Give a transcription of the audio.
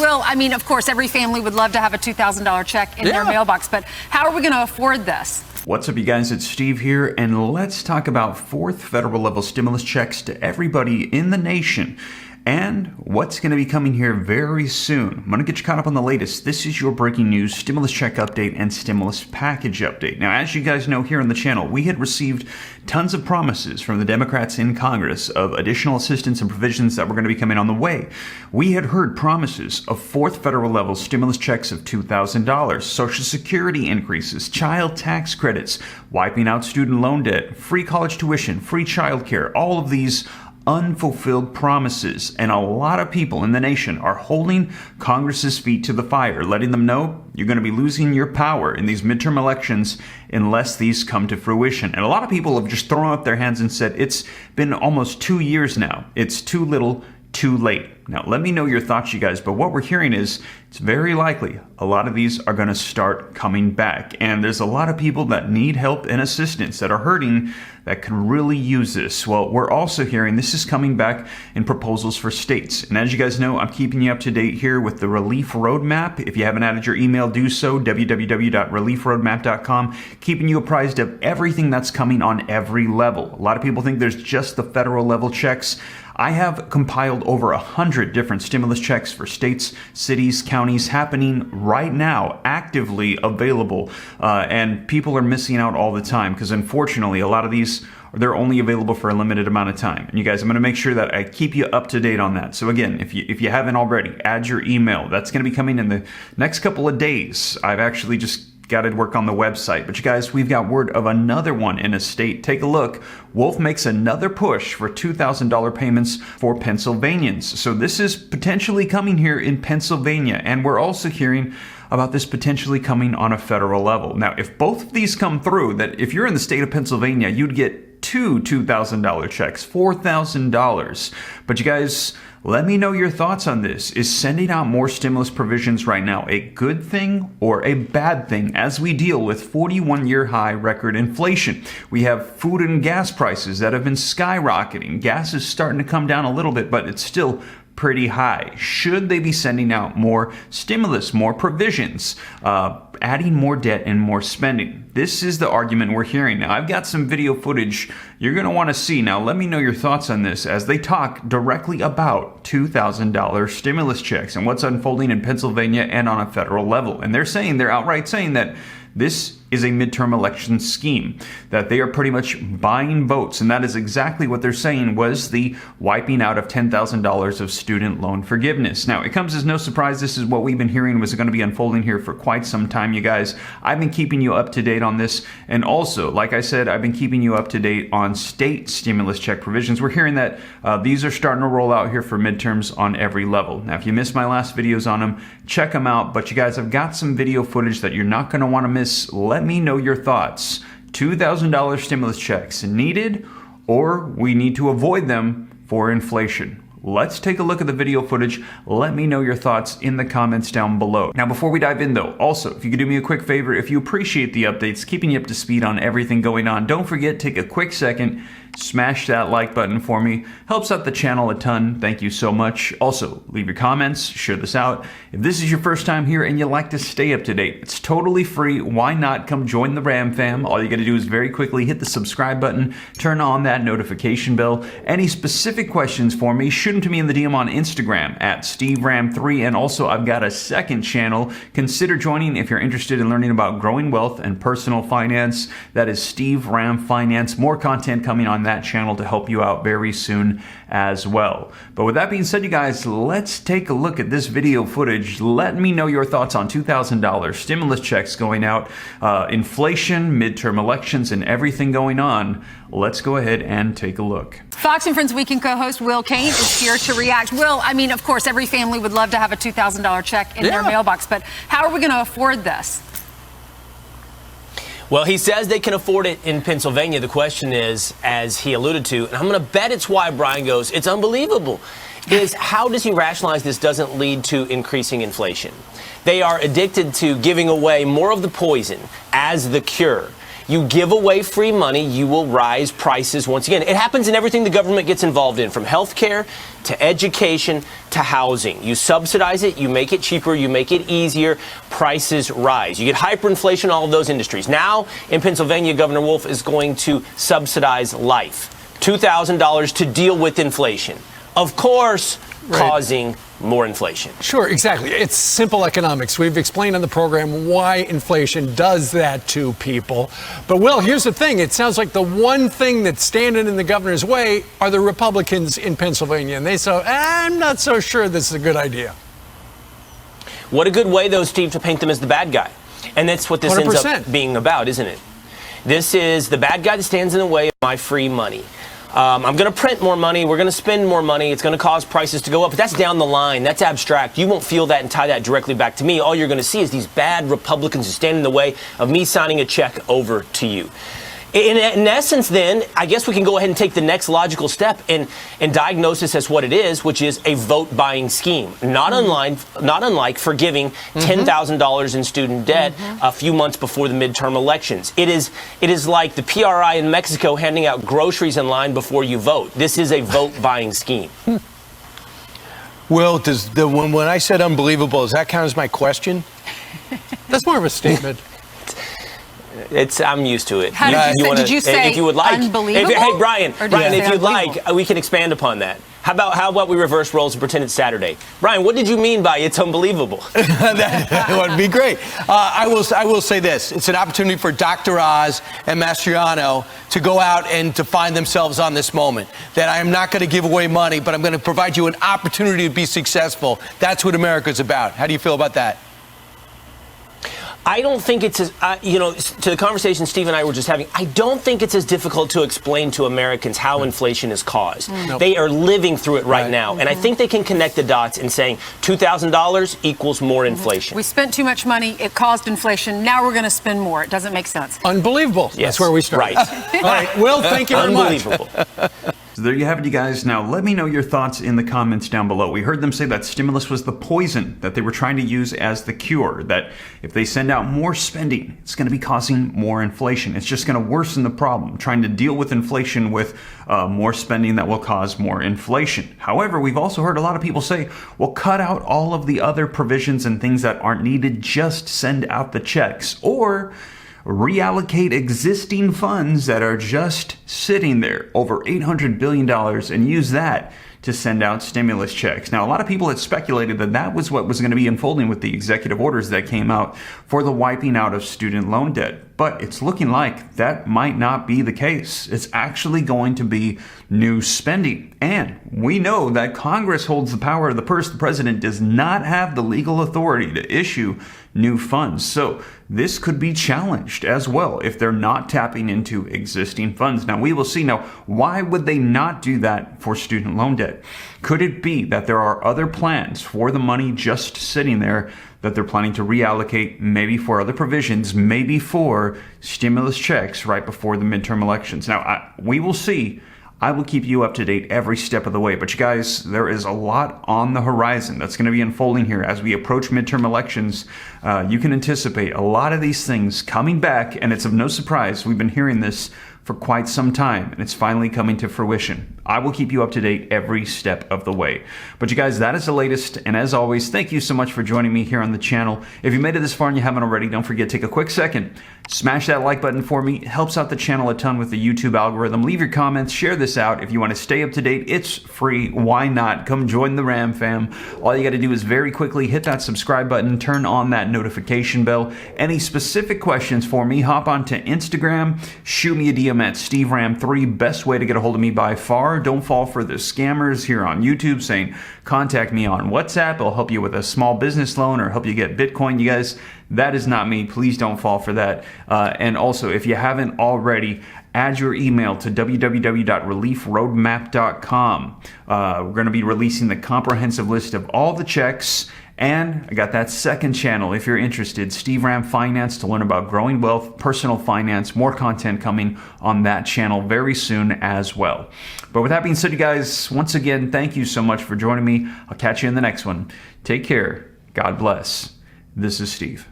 Will, I mean, of course, every family would love to have a $2,000 check in their mailbox, but how are we going to afford this? What's up, you guys? It's Steve here, and let's talk about fourth federal level stimulus checks to everybody in the nation and what's going to be coming here very soon. I'm going to get you caught up on the latest. This is your breaking news stimulus check update and stimulus package update. Now, as you guys know here on the channel, we had received tons of promises from the Democrats in Congress of additional assistance and provisions that were going to be coming on the way. We had heard promises of fourth federal level stimulus checks of $2,000, Social Security increases, child tax credits, wiping out student loan debt, free college tuition, free childcare, all of these unfulfilled promises, and a lot of people in the nation are holding Congress's feet to the fire, letting them know you're going to be losing your power in these midterm elections unless these come to fruition. And a lot of people have just thrown up their hands and said it's been almost 2 years now. It's too little, too late. Now, let me know your thoughts, you guys, but what we're hearing is it's very likely a lot of these are going to start coming back. And there's a lot of people that need help and assistance that are hurting that could really use this. Well, we're also hearing this is coming back in proposals for states. And as you guys know, I'm keeping you up to date here with the relief roadmap. If you haven't added your email, do so, www.reliefroadmap.com, keeping you apprised of everything that's coming on every level. A lot of people think there's just the federal level checks. I have compiled over 100 different stimulus checks for states, cities, counties happening right now, actively available, and people are missing out all the time because unfortunately a lot of these they're only available for a limited amount of time. And you guys, I'm going to make sure that I keep you up to date on that. So again, if you haven't already, add your email. That's going to be coming in the next couple of days. I've actually just got to work on the website. But you guys, we've got word of another one in a state. Take a look. Wolf makes another push for $2,000 payments for Pennsylvanians. So this is potentially coming here in Pennsylvania. And we're also hearing about this potentially coming on a federal level. Now, if both of these come through, that if you're in the state of Pennsylvania, you'd get two $2,000 checks, $4,000. But you guys, let me know your thoughts on this. Is sending out more stimulus provisions right now a good thing or a bad thing as we deal with 41-year high record inflation? We have food and gas prices that have been skyrocketing. Gas is starting to come down a little bit, but it's still pretty high. Should they be sending out more stimulus, more provisions, adding more debt and more spending? This is the argument we're hearing. Now, I've got some video footage you're going to want to see. Now, let me know your thoughts on this as they talk directly about $2,000 stimulus checks and what's unfolding in Pennsylvania and on a federal level. And they're outright saying that this is a midterm election scheme, that they are pretty much buying votes. And that is exactly what they're saying was the wiping out of $10,000 of student loan forgiveness. Now, it comes as no surprise. This is what we've been hearing was going to be unfolding here for quite some time, you guys. I've been keeping you up to date on this. And also, like I said, I've been keeping you up to date on state stimulus check provisions. We're hearing that these are starting to roll out here for midterms on every level. Now, if you missed my last videos on them, check them out. But you guys, I've got some video footage that you're not going to want to miss. Let me know your thoughts. $2,000 stimulus checks needed, or we need to avoid them for inflation? Let's take a look at the video footage. Let me know your thoughts in the comments down below. Now, before we dive in though, also, if you could do me a quick favor, if you appreciate the updates, keeping you up to speed on everything going on, don't forget, take a quick second, smash that like button for me. Helps out the channel a ton. Thank you so much. Also, leave your comments, share this out. If this is your first time here and you like to stay up to date, it's totally free. Why not come join the Ram fam? All you got to do is very quickly hit the subscribe button, turn on that notification bell. Any specific questions for me, shoot them to me in the DM on Instagram at SteveRam3. And also, I've got a second channel. Consider joining if you're interested in learning about growing wealth and personal finance. That is Steve Ram Finance. More content coming on that channel to help you out very soon as well. But with that being said, you guys, let's take a look at this video footage. Let me know your thoughts on $2,000 stimulus checks going out, inflation, midterm elections, and everything going on. Let's go ahead and take a look. Fox and Friends Weekend co-host Will Kane is here to react. Will, I mean, of course, every family would love to have a $2,000 check in their mailbox, but how are we going to afford this? Well, he says they can afford it in Pennsylvania. The question is, as he alluded to, and I'm going to bet it's why Brian goes, it's unbelievable, is how does he rationalize this doesn't lead to increasing inflation? They are addicted to giving away more of the poison as the cure. You give away free money, you will rise prices once again. It happens in everything the government gets involved in, from healthcare to education to housing. You subsidize it, you make it cheaper, you make it easier, prices rise. You get hyperinflation in all of those industries. Now, in Pennsylvania, Governor Wolf is going to subsidize life. $2,000 to deal with inflation. Of course, causing more inflation. Sure, exactly. It's simple economics. We've explained on the program why inflation does that to people. But, Will, here's the thing. It sounds like the one thing that's standing in the governor's way are the Republicans in Pennsylvania. And they say, I'm not so sure this is a good idea. What a good way, though, Steve, to paint them as the bad guy. And that's what this 100%. ends up being about, isn't it? This is the bad guy that stands in the way of my free money. I'm going to print more money. We're going to spend more money. It's going to cause prices to go up. But that's down the line. That's abstract. You won't feel that and tie that directly back to me. All you're going to see is these bad Republicans who stand in the way of me signing a check over to you. In essence, then, I guess we can go ahead and take the next logical step and diagnose this as what it is, which is a vote-buying scheme. Not unlike forgiving $10,000 in student debt a few months before the midterm elections. It is like the PRI in Mexico handing out groceries in line before you vote. This is a vote-buying scheme. Will, when I said unbelievable, does that count as my question? That's more of a statement. I'm used to it. Did you say if you would like, unbelievable? Hey, Brian, if you'd like, we can expand upon that. How about we reverse roles and pretend it's Saturday? Brian, what did you mean by it's unbelievable? That would be great. I will say this. It's an opportunity for Dr. Oz and Mastriano to go out and to find themselves on this moment. That I am not going to give away money, but I'm going to provide you an opportunity to be successful. That's what America's about. How do you feel about that? I don't think it's as, to the conversation Steve and I were just having, I don't think it's as difficult to explain to Americans how inflation is caused. Nope. They are living through it right now. And I think they can connect the dots in saying $2,000 equals more inflation. We spent too much money. It caused inflation. Now we're going to spend more. It doesn't make sense. Unbelievable. Yes. That's where we start. Right. All right, Will, thank you very much. Unbelievable. So there you have it, you guys. Now, let me know your thoughts in the comments down below. We heard them say that stimulus was the poison that they were trying to use as the cure, that if they send out more spending, it's going to be causing more inflation. It's just going to worsen the problem, trying to deal with inflation with more spending that will cause more inflation. However, we've also heard a lot of people say, well, cut out all of the other provisions and things that aren't needed, just send out the checks. Or reallocate existing funds that are just sitting there, over $800 billion, and use that to send out stimulus checks. Now, a lot of people had speculated that that was what was going to be unfolding with the executive orders that came out for the wiping out of student loan debt. But it's looking like that might not be the case. It's actually going to be new spending. And we know that Congress holds the power of the purse. The president does not have the legal authority to issue new funds. So this could be challenged as well if they're not tapping into existing funds. Now, we will see. Now, why would they not do that for student loan debt? Could it be that there are other plans for the money just sitting there that they're planning to reallocate, maybe for other provisions, maybe for stimulus checks right before the midterm elections? Now, we will see. I will keep you up to date every step of the way. But you guys, there is a lot on the horizon that's going to be unfolding here as we approach midterm elections. You can anticipate a lot of these things coming back, and it's of no surprise. We've been hearing this for quite some time, and it's finally coming to fruition. I will keep you up to date every step of the way. But you guys, that is the latest. And as always, thank you so much for joining me here on the channel. If you made it this far and you haven't already, don't forget to take a quick second, smash that like button for me. It helps out the channel a ton with the YouTube algorithm. Leave your comments, share this out. If you want to stay up to date, it's free. Why not? Come join the Ram fam. All you got to do is very quickly hit that subscribe button, turn on that notification bell. Any specific questions for me, hop onto Instagram, shoot me a DM at SteveRam3. Best way to get a hold of me by far. Don't fall for the scammers here on YouTube saying, contact me on WhatsApp. I'll help you with a small business loan or help you get Bitcoin. You guys, that is not me. Please don't fall for that. And also, if you haven't already, add your email to www.reliefroadmap.com. We're going to be releasing the comprehensive list of all the checks. And I got that second channel if you're interested, Steve Ram Finance, to learn about growing wealth, personal finance, more content coming on that channel very soon as well. But with that being said, you guys, once again, thank you so much for joining me. I'll catch you in the next one. Take care. God bless. This is Steve.